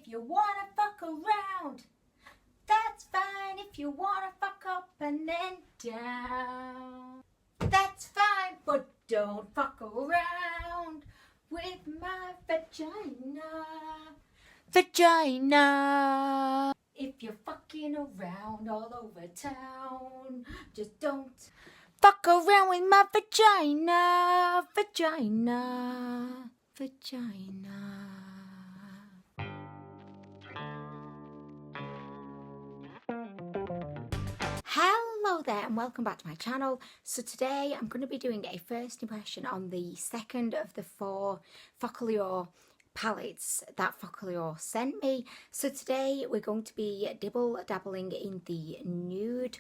if you wanna fuck around. That's fine if you wanna fuck up and then down. That's fine, but don't fuck around with my vagina. Vagina. If you're fucking around all over town, just don't fuck around with my vagina. Vagina. Vagina. Hello there and welcome back to my channel. So today I'm going to be doing a first impression on the second of the 4 FOCALLURE palettes that FOCALLURE sent me. So today we're going to be dabbling in the Nude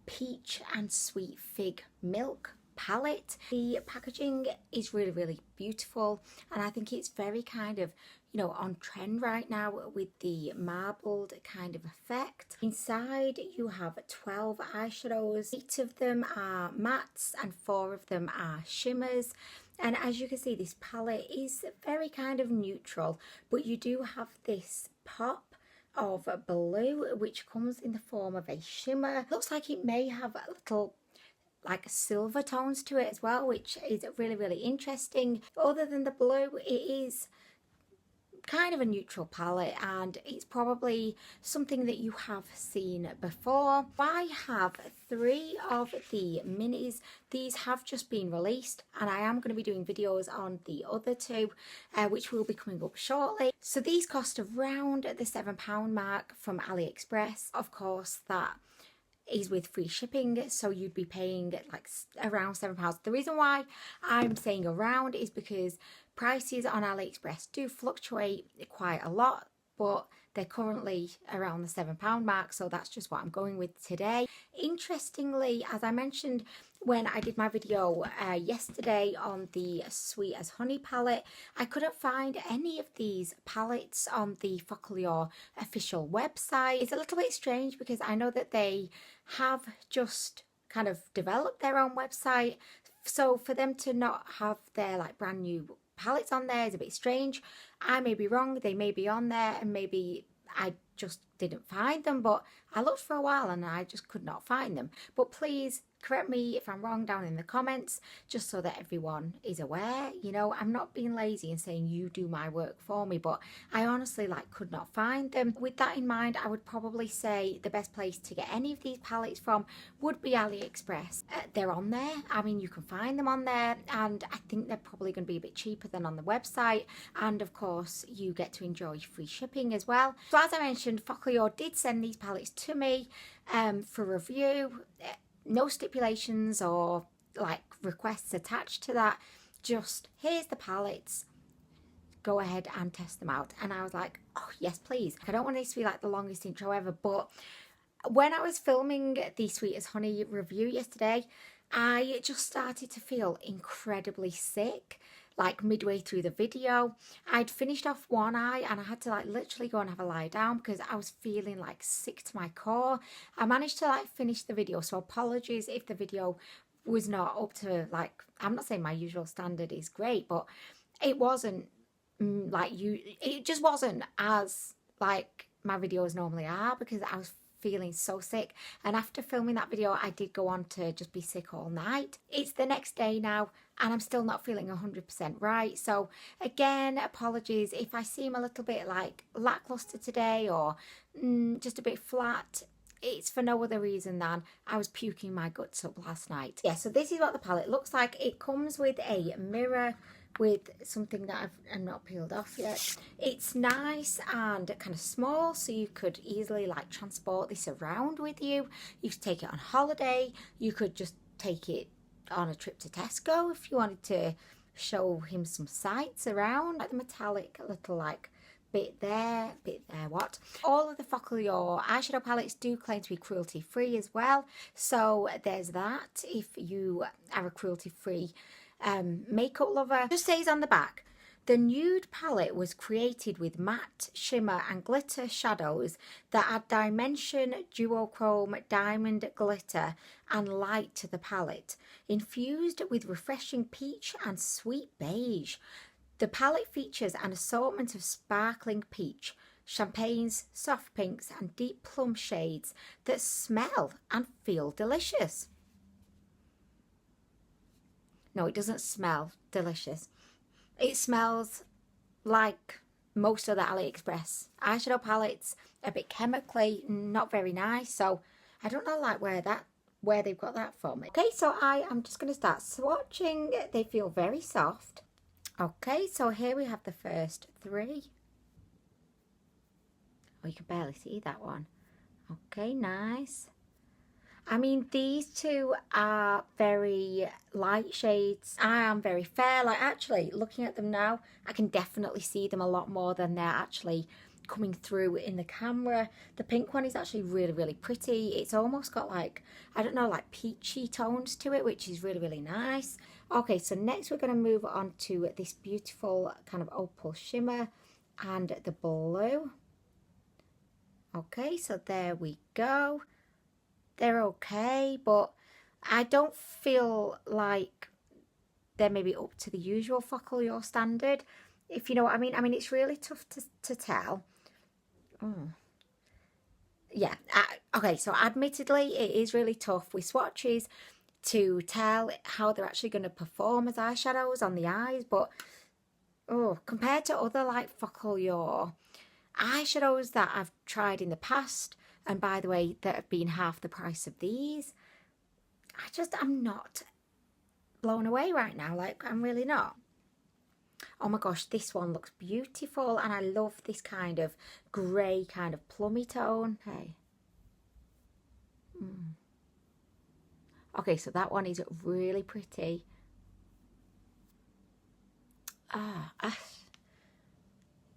Peach and Sweet Fig Milk palette. The packaging is really beautiful, and I think it's very kind of, you know, on trend right now with the marbled kind of effect. Inside you have 12 eyeshadows. 8 of them are mattes and 4 of them are shimmers. And as you can see, this palette is very kind of neutral, but you do have this pop of blue which comes in the form of a shimmer. Looks like it may have a little like silver tones to it as well, which is really interesting. Other than the blue, it is kind of a neutral palette, and it's probably something that you have seen before. I have 3 of the minis. These have just been released, and I am going to be doing videos on the other 2 which will be coming up shortly. So these cost around the £7 mark from Aliexpress. Of course, that is with free shipping, so you'd be paying like around £7. The reason why I'm saying around is because prices on Aliexpress do fluctuate quite a lot, but they're currently around the £7 mark, so that's just what I'm going with today. Interestingly, as I mentioned when I did my video yesterday on the Sweet as Honey palette, I couldn't find any of these palettes on the FOCALLURE official website. It's a little bit strange because I know that they have just kind of developed their own website, so for them to not have their like brand new palettes on there is a bit strange. I may be wrong, they may be on there, and maybe I just didn't find them, but I looked for a while and I just could not find them. But please correct me if I'm wrong down in the comments, just so that everyone is aware. You know, I'm not being lazy and saying you do my work for me, but I honestly could not find them. With that in mind, I would probably say the best place to get any of these palettes from would be Aliexpress. They're on there. I mean, you can find them on there, and I think they're probably going to be a bit cheaper than on the website, and of course you get to enjoy free shipping as well. So as I mentioned, FOCALLURE did send these palettes to me for review. No stipulations or like requests attached to that, just here's the palettes, go ahead and test them out. And I was like, oh yes please. I don't want this to be like the longest intro ever, but when I was filming the Sweet as Honey review yesterday, I just started to feel incredibly sick. Like midway through the video, I'd finished off one eye and I had to like literally go and have a lie down because I was feeling like sick to my core. I managed to like finish the video, so apologies if the video was not up to, like, I'm not saying my usual standard is great, but it wasn't it just wasn't as like my videos normally are, because I was feeling so sick. And after filming that video, I did go on to just be sick all night. It's the next day now and I'm still not feeling 100% right, so again, apologies if I seem a little bit like lackluster today or just a bit flat. It's for no other reason than I was puking my guts up last night. Yeah, so this is what the palette looks like. It comes with a mirror with something that I've not peeled off yet. It's nice and kind of small, so you could easily like transport this around with you. You could take it on holiday, you could just take it on a trip to Tesco if you wanted to show him some sights around. Like the metallic little like bit there, what. All of the FOCALLURE eyeshadow palettes do claim to be cruelty free as well, so there's that if you are a cruelty free makeup lover. It just says on the back, the Nude palette was created with matte, shimmer and glitter shadows that add dimension, duochrome, diamond glitter and light to the palette, infused with refreshing peach and sweet beige. The palette features an assortment of sparkling peach, champagnes, soft pinks and deep plum shades that smell and feel delicious. No, it doesn't smell delicious. It smells like most of the Aliexpress eyeshadow palettes, a bit chemically, not very nice. So I don't know like where they've got that from. Okay, so I am just going to start swatching. They feel very soft. Okay, so here we have the first three. Oh, you can barely see that one. Okay, nice. I mean, these two are very light shades. I am very fair. Like, actually, looking at them now, I can definitely see them a lot more than they're actually coming through in the camera. The pink one is actually really, really pretty. It's almost got like, I don't know, like peachy tones to it, which is really, really nice. Okay, so next we're going to move on to this beautiful kind of opal shimmer and the blue. Okay, so there we go. They're okay, but I don't feel like they're maybe up to the usual FOCALLURE standard, if you know what I mean. I mean, it's really tough to tell. Yeah, okay, so admittedly, it is really tough with swatches to tell how they're actually going to perform as eyeshadows on the eyes, but compared to other like FOCALLURE eyeshadows that I've tried in the past, and by the way, that have been half the price of these, I'm not blown away right now. Like, I'm really not. Oh my gosh, this one looks beautiful, and I love this kind of grey, kind of plummy tone. Okay. Okay, so that one is really pretty.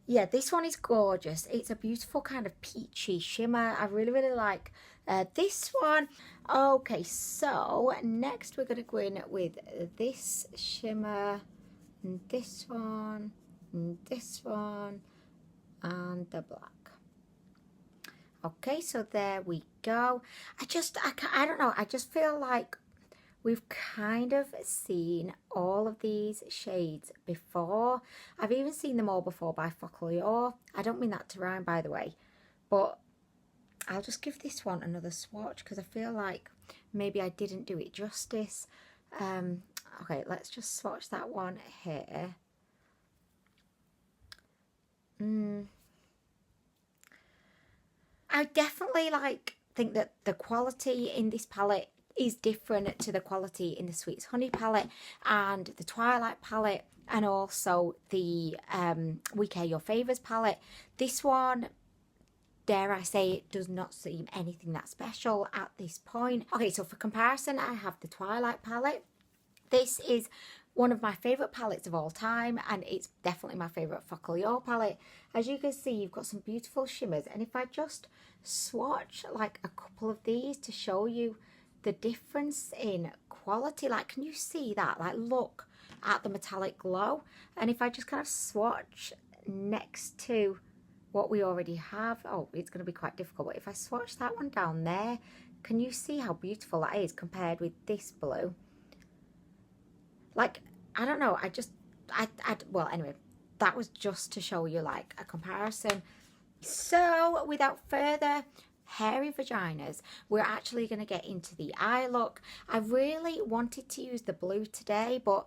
Yeah, this one is gorgeous. It's a beautiful kind of peachy shimmer. I really, really like this one. Okay, so next we're going to go in with this shimmer, and this one, and this one, and the black. Okay, so there we go. I don't know. I just feel like we've kind of seen all of these shades before. I've even seen them all before by FOCALLURE. I don't mean that to rhyme, by the way, but I'll just give this one another swatch because I feel like maybe I didn't do it justice. Okay, let's just swatch that one here. I definitely think that the quality in this palette is different to the quality in the Sweets Honey palette and the Twilight palette, and also the We Care Your Favours palette. This one, dare I say it, does not seem anything that special at this point. Okay, so for comparison, I have the Twilight palette. This is one of my favourite palettes of all time, and it's definitely my favourite FOCALLURE palette. As you can see, you've got some beautiful shimmers, and if I just swatch like a couple of these to show you the difference in quality, like, can you see that? Like, look at the metallic glow. And if I just kind of swatch next to what we already have, oh, it's going to be quite difficult, but if I swatch that one down there, can you see how beautiful that is compared with this blue? Like, I don't know, well, anyway, that was just to show you like a comparison. So without further hairy vaginas, we're actually going to get into the eye look. I really wanted to use the blue today, but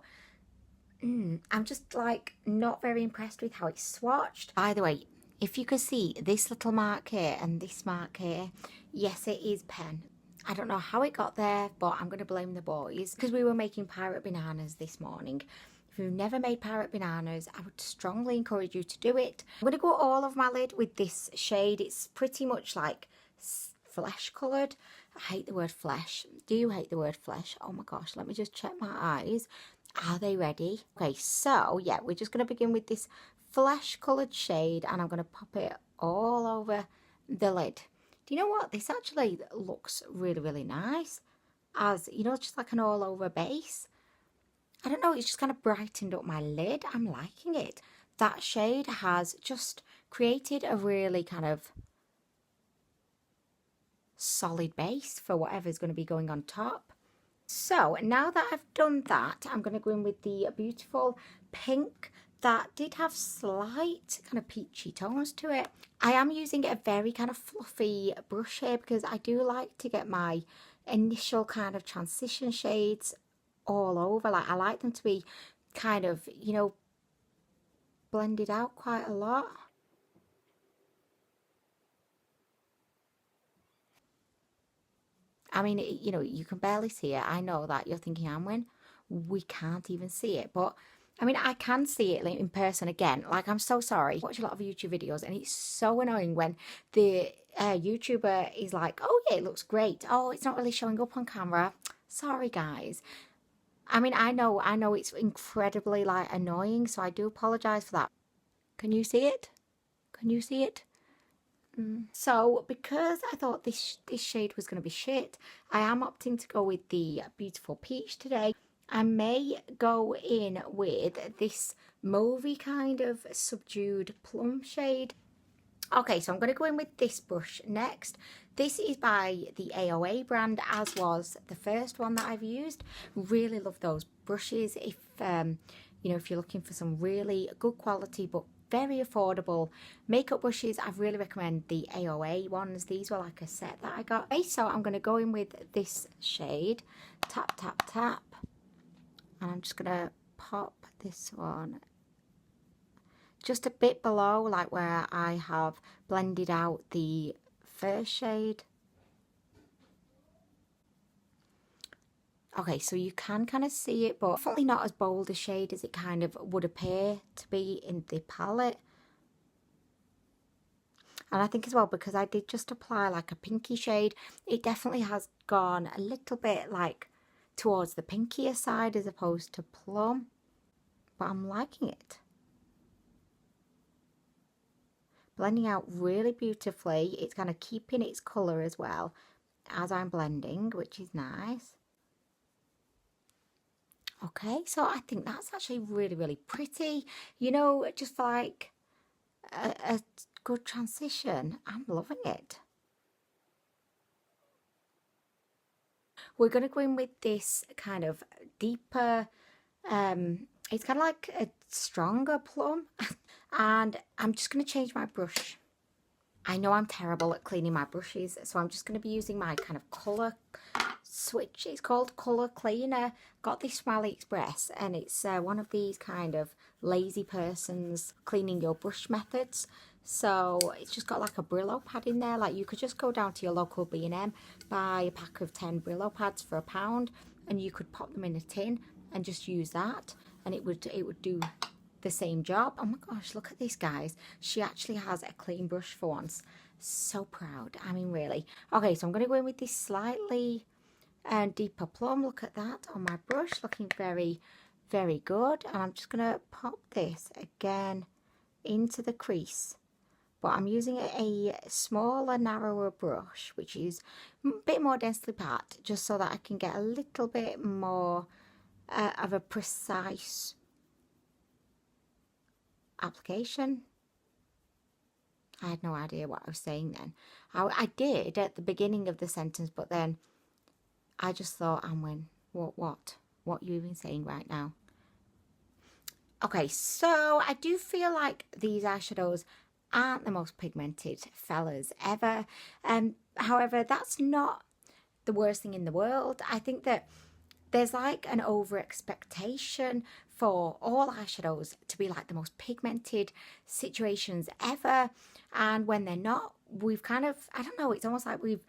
I'm just like not very impressed with how it's swatched. By the way, if you can see this little mark here and this mark here, yes, it is pen. I don't know how it got there, but I'm going to blame the boys because we were making pirate bananas this morning. If you've never made pirate bananas, I would strongly encourage you to do it. I'm going to go all of my lid with this shade. It's pretty much like flesh coloured. I hate the word flesh. Do you hate the word flesh? Oh my gosh, let me just check my eyes. Are they ready? Okay, so yeah, we're just going to begin with this flesh coloured shade, and I'm going to pop it all over the lid. Do you know what? This actually looks really, really nice. As, you know, just like an all over base. I don't know, it's just kind of brightened up my lid. I'm liking it. That shade has just created a really kind of solid base for whatever's going to be going on top. So now that I've done that, I'm going to go in with the beautiful pink that did have slight kind of peachy tones to it. I am using a very kind of fluffy brush here because I do like to get my initial kind of transition shades all over. Like I like them to be kind of, you know, blended out quite a lot. I mean, you know, you can barely see it. I know that you're thinking, Anwen, we can't even see it. But I mean, I can see it in person again. Like, I'm so sorry. I watch a lot of YouTube videos and it's so annoying when the YouTuber is like, oh yeah, it looks great. Oh, it's not really showing up on camera. Sorry, guys. I mean, I know it's incredibly like annoying. So I do apologize for that. Can you see it? Can you see it? So because I thought this shade was going to be shit, I am opting to go with the Beautiful Peach today. I may go in with this mauvey kind of subdued plum shade. Okay, so I'm going to go in with this brush next. This is by the AOA brand, as was the first one that I've used. Really love those brushes. If you know, if you're looking for some really good quality but very affordable makeup brushes, I really recommend the AOA ones. These were like a set that I got. Okay, so I'm going to go in with this shade, tap, tap, tap, and I'm just going to pop this one just a bit below, like where I have blended out the first shade. Okay, so you can kind of see it, but definitely not as bold a shade as it kind of would appear to be in the palette. And I think as well, because I did just apply like a pinky shade, it definitely has gone a little bit like towards the pinkier side as opposed to plum. But I'm liking it. Blending out really beautifully. It's kind of keeping its colour as well as I'm blending, which is nice. Okay, so I think that's actually really, really pretty. You know, just like a good transition. I'm loving it. We're going to go in with this kind of deeper, it's kind of like a stronger plum. And I'm just going to change my brush. I know I'm terrible at cleaning my brushes, so I'm just going to be using my kind of colour switch. It's called Colour Cleaner. Got this from Aliexpress, and it's one of these kind of lazy person's cleaning your brush methods. So it's just got like a Brillo pad in there. Like you could just go down to your local B&M, buy a pack of 10 Brillo pads for £1, and you could pop them in a tin and just use that, and it would do the same job. Oh my gosh, look at this, guys. She actually has a clean brush for once. So proud. I mean, really. Okay, so I'm going to go in with this slightly deeper plum. Look at that on my brush, looking very, very good. And I'm just going to pop this again into the crease. But I'm using a smaller, narrower brush, which is a bit more densely packed, just so that I can get a little bit more of a precise application. I had no idea what I was saying then. I did at the beginning of the sentence, but then I just thought, Anwen, what are you even saying right now? Okay, so I do feel like these eyeshadows aren't the most pigmented fellas ever. However, that's not the worst thing in the world. I think that there's like an over expectation for all eyeshadows to be like the most pigmented situations ever, and when they're not, we've kind of, I don't know, it's almost like we've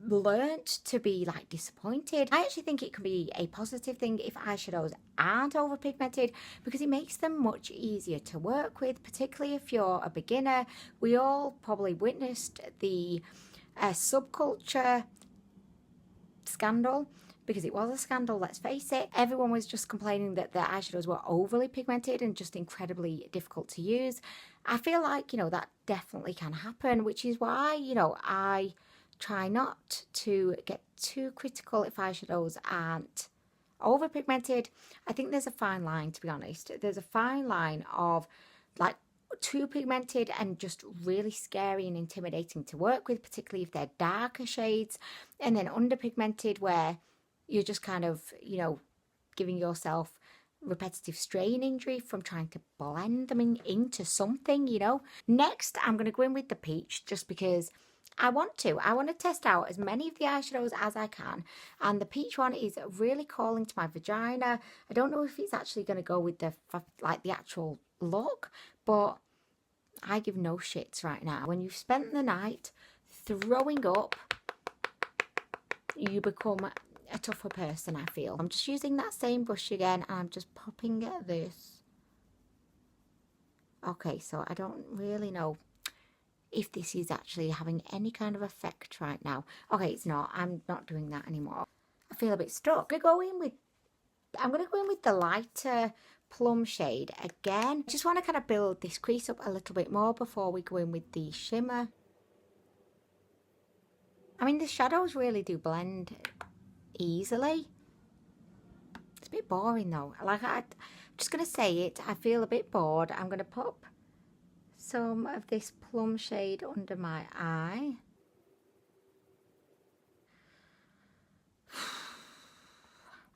learnt to be like disappointed. I actually think it can be a positive thing if eyeshadows aren't over pigmented, because it makes them much easier to work with, particularly if you're a beginner. We all probably witnessed the subculture scandal, because it was a scandal, let's face it. Everyone was just complaining that their eyeshadows were overly pigmented and just incredibly difficult to use. I feel like, you know, that definitely can happen, which is why, you know, I try not to get too critical if eyeshadows aren't over pigmented. I think there's a fine line, to be honest. There's a fine line of like too pigmented and just really scary and intimidating to work with, particularly if they're darker shades, and then under pigmented where you're just kind of, you know, giving yourself repetitive strain injury from trying to blend them into something, you know. Next, I'm going to go in with the peach just because I want to test out as many of the eyeshadows as I can, and the peach one is really calling to my vagina. I don't know if it's actually going to go with the actual look, but I give no shits right now. When you've spent the night throwing up, you become a tougher person, I feel. I'm just using that same brush again, and I'm just popping at this. Okay, so I don't really know if this is actually having any kind of effect right now. Okay, it's not. I'm not doing that anymore. I feel a bit stuck. I'm going to go in with the lighter plum shade again. I just want to kind of build this crease up a little bit more before we go in with the shimmer. I mean, the shadows really do blend easily. It's a bit boring though. I'm just going to say it. I feel a bit bored. I'm going to pop some of this plum shade under my eye.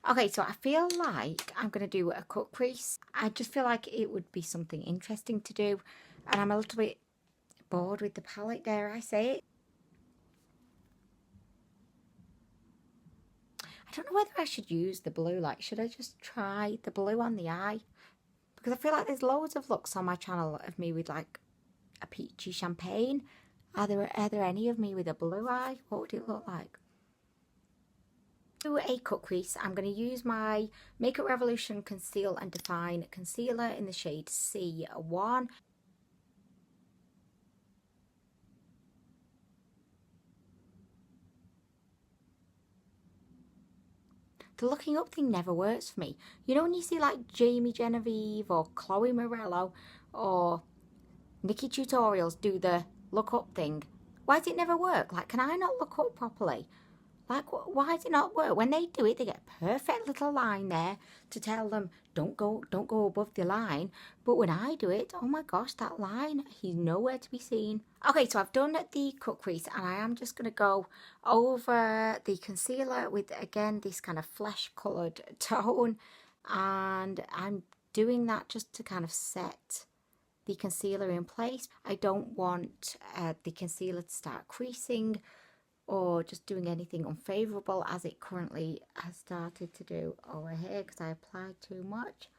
Okay, so I feel like I'm going to do a cut crease. I just feel like it would be something interesting to do. And I'm a little bit bored with the palette, dare I say it. I don't know whether I should use the blue. Like, should I just try the blue on the eye? Because I feel like there's loads of looks on my channel of me with like a peachy champagne. Are there any of me with a blue eye? What would it look like? Do a cut crease. I'm going to use my Makeup Revolution Conceal and Define Concealer in the shade C1. The looking up thing never works for me. You know when you see like Jamie Genevieve or Chloe Morello or Nikki Tutorials do the look up thing? Why does it never work? Like, can I not look up properly? Like, why does it not work? When they do it, they get a perfect little line there to tell them, don't go above the line. But when I do it, oh my gosh, that line is nowhere to be seen. Okay, so I've done the cut crease, and I am just going to go over the concealer with, again, this kind of flesh-coloured tone. And I'm doing that just to kind of set the concealer in place. I don't want the concealer to start creasing or just doing anything unfavourable as it currently has started to do over here because I applied too much.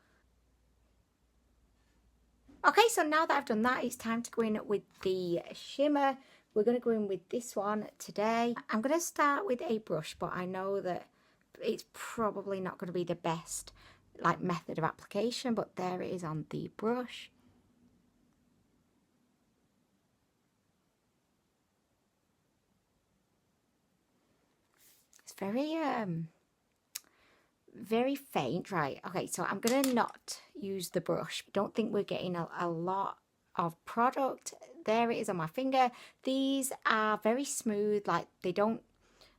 Okay, so now that I've done that, it's time to go in with the shimmer. We're going to go in with this one today. I'm going to start with a brush, but I know that it's probably not going to be the best like method of application, but there it is on the brush. Very faint, right? Okay, so I'm gonna not use the brush. Don't think we're getting a lot of product. There it is on my finger. These are very smooth, like they don't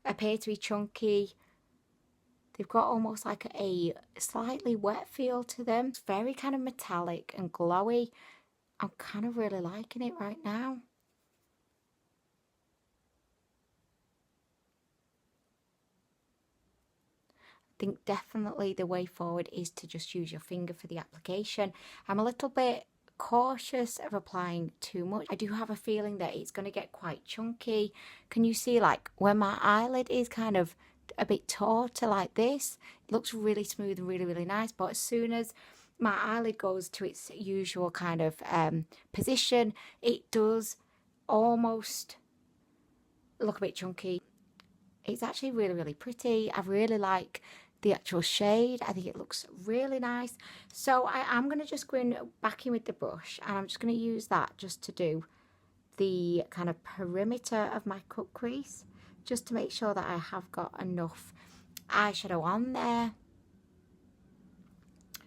appear to be chunky. They've got almost like a slightly wet feel to them. It's very kind of metallic and glowy. I'm kind of really liking it right now. I think definitely the way forward is to just use your finger for the application. I'm a little bit cautious of applying too much. I do have a feeling that it's going to get quite chunky. Can you see like where my eyelid is kind of a bit taut like this? It looks really smooth and really nice, but as soon as my eyelid goes to its usual kind of position, it does almost look a bit chunky. It's actually really pretty. I really like the actual shade. I think it looks really nice. So I'm going to just go in back in with the brush, and I'm just going to use that just to do the kind of perimeter of my cut crease, just to make sure that I have got enough eyeshadow on there.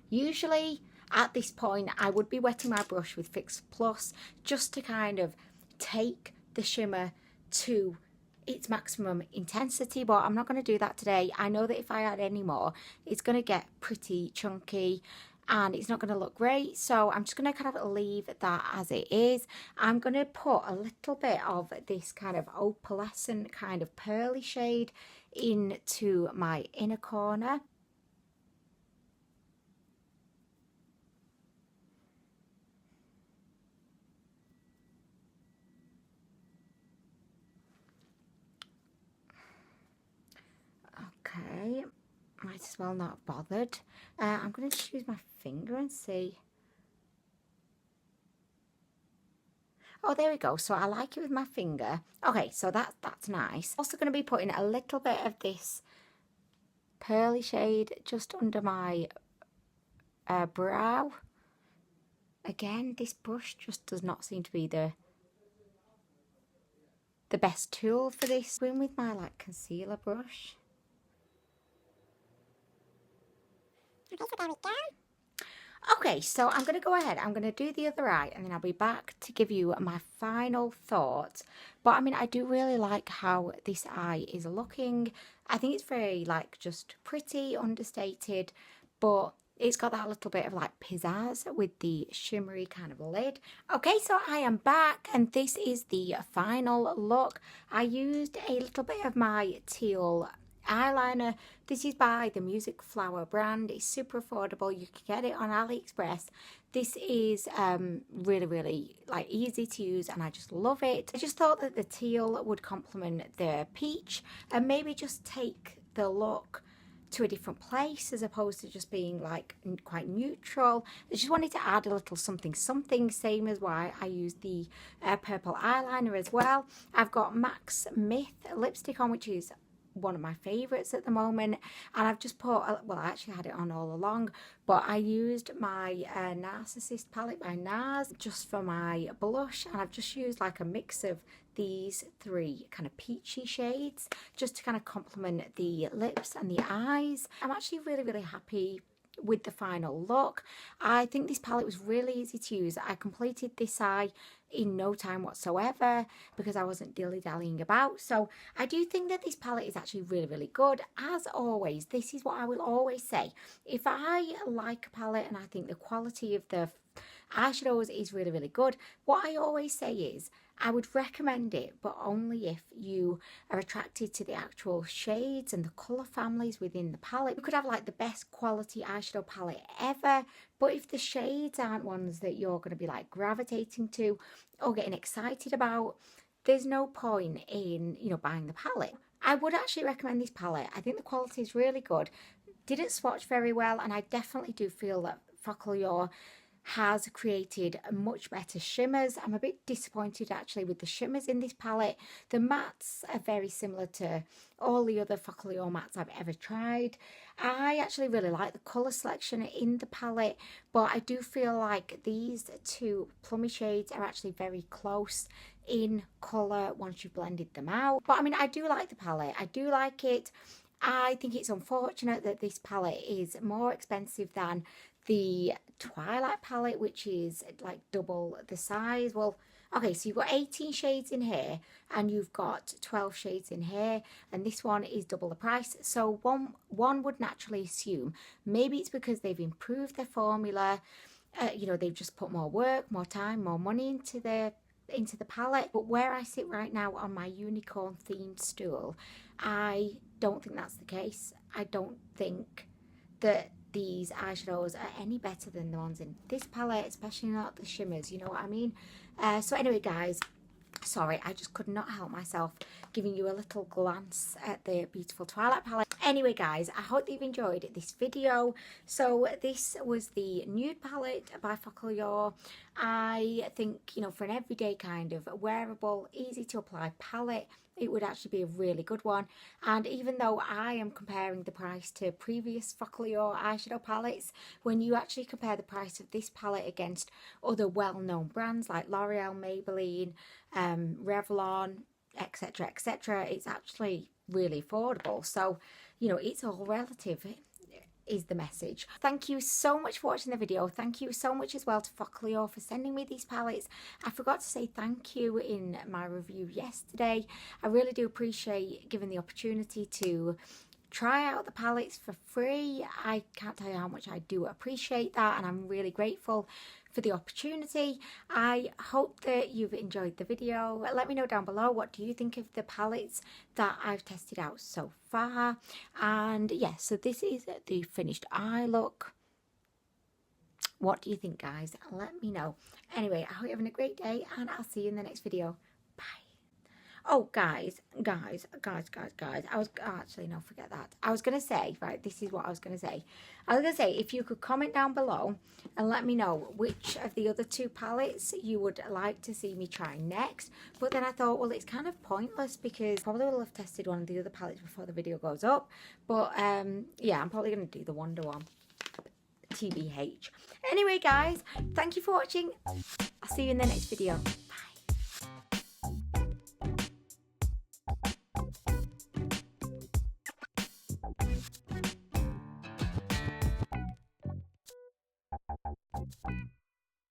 Usually at this point I would be wetting my brush with Fix Plus just to kind of take the shimmer to its maximum intensity, but I'm not going to do that today. I know that if I add any more, it's going to get pretty chunky and it's not going to look great, so I'm just going to kind of leave that as it is. I'm going to put a little bit of this kind of opalescent kind of pearly shade into my inner corner. as well not have bothered. I'm going to just use my finger and see. Oh, there we go. So I like it with my finger. Okay, so that's nice. Also going to be putting a little bit of this pearly shade just under my brow. Again, this brush just does not seem to be the best tool for this. Going with my like concealer brush. Okay, so there we go. Okay, so I'm going to go ahead, I'm going to do the other eye, and then I'll be back to give you my final thoughts. But I mean, I do really like how this eye is looking. I think it's very like just pretty, understated, but it's got that little bit of like pizzazz with the shimmery kind of lid. Okay, so I am back, and this is the final look. I used a little bit of my teal eyeliner. This is by the Music Flower brand. It's super affordable. You can get it on Aliexpress. This is really like easy to use, and I just love it. I just thought that the teal would complement the peach and maybe just take the look to a different place as opposed to just being like quite neutral. I just wanted to add a little something, same as why I used the purple eyeliner as well. I've got Max Myth lipstick on, which is one of my favorites at the moment, and I've just put, well, I actually had it on all along, but I used my Narcissist palette by NARS just for my blush, and I've just used like a mix of these three kind of peachy shades just to kind of complement the lips and the eyes. I'm actually really happy with the final look. I think this palette was really easy to use. I completed this eye in no time whatsoever because I wasn't dilly-dallying about. So I do think that this palette is actually really good. As always, this is what I will always say. If I like a palette and I think the quality of the eyeshadows is really good, what I always say is I would recommend it, but only if you are attracted to the actual shades and the colour families within the palette. You could have like the best quality eyeshadow palette ever, but if the shades aren't ones that you're going to be like gravitating to or getting excited about, there's no point in, you know, buying the palette. I would actually recommend this palette. I think the quality is really good. Didn't swatch very well, and I definitely do feel that FOCALLURE has created much better shimmers. I'm a bit disappointed actually with the shimmers in this palette. The mattes are very similar to all the other FOCALLURE mattes I've ever tried. I actually really like the colour selection in the palette, but I do feel like these two plummy shades are actually very close in colour once you've blended them out. But I mean, I do like the palette. I do like it. I think it's unfortunate that this palette is more expensive than the Twilight palette, which is like double the size. Well, okay, so you've got 18 shades in here and you've got 12 shades in here, and this one is double the price. So one would naturally assume maybe it's because they've improved their formula, you know, they've just put more work, more time, more money into the palette. But where I sit right now on my unicorn themed stool, I don't think that's the case. I don't think that these eyeshadows are any better than the ones in this palette, especially not the shimmers, you know what I mean? So anyway guys, sorry, I just could not help myself giving you a little glance at the beautiful Twilight palette. Anyway guys, I hope that you've enjoyed this video. So this was the Nude palette by FOCALLURE. I think, you know, for an everyday kind of wearable, easy to apply palette, it would actually be a really good one. And even though I am comparing the price to previous FOCALLURE eyeshadow palettes, when you actually compare the price of this palette against other well-known brands like L'Oreal, Maybelline, Revlon, etc., it's actually really affordable. So, you know, it's all relative is the message. Thank you so much for watching the video. Thank you so much as well to FOCALLURE for sending me these palettes. I forgot to say thank you in my review yesterday. I really do appreciate giving the opportunity to try out the palettes for free. I can't tell you how much I do appreciate that, and I'm really grateful for the opportunity. I hope that you've enjoyed the video. Let me know down below, what do you think of the palettes that I've tested out so far? And yeah, so this is the finished eye look. What do you think, guys? Let me know. Anyway, I hope you're having a great day, and I'll see you in the next video. Bye. Oh, guys, I was actually, no, forget that. I was going to say, right, this is what I was going to say. I was going to say, if you could comment down below and let me know which of the other two palettes you would like to see me try next. But then I thought, well, it's kind of pointless because I probably will have tested one of the other palettes before the video goes up. But yeah, I'm probably going to do the Wonder one. TBH. Anyway, guys, thank you for watching. I'll see you in the next video. Bye.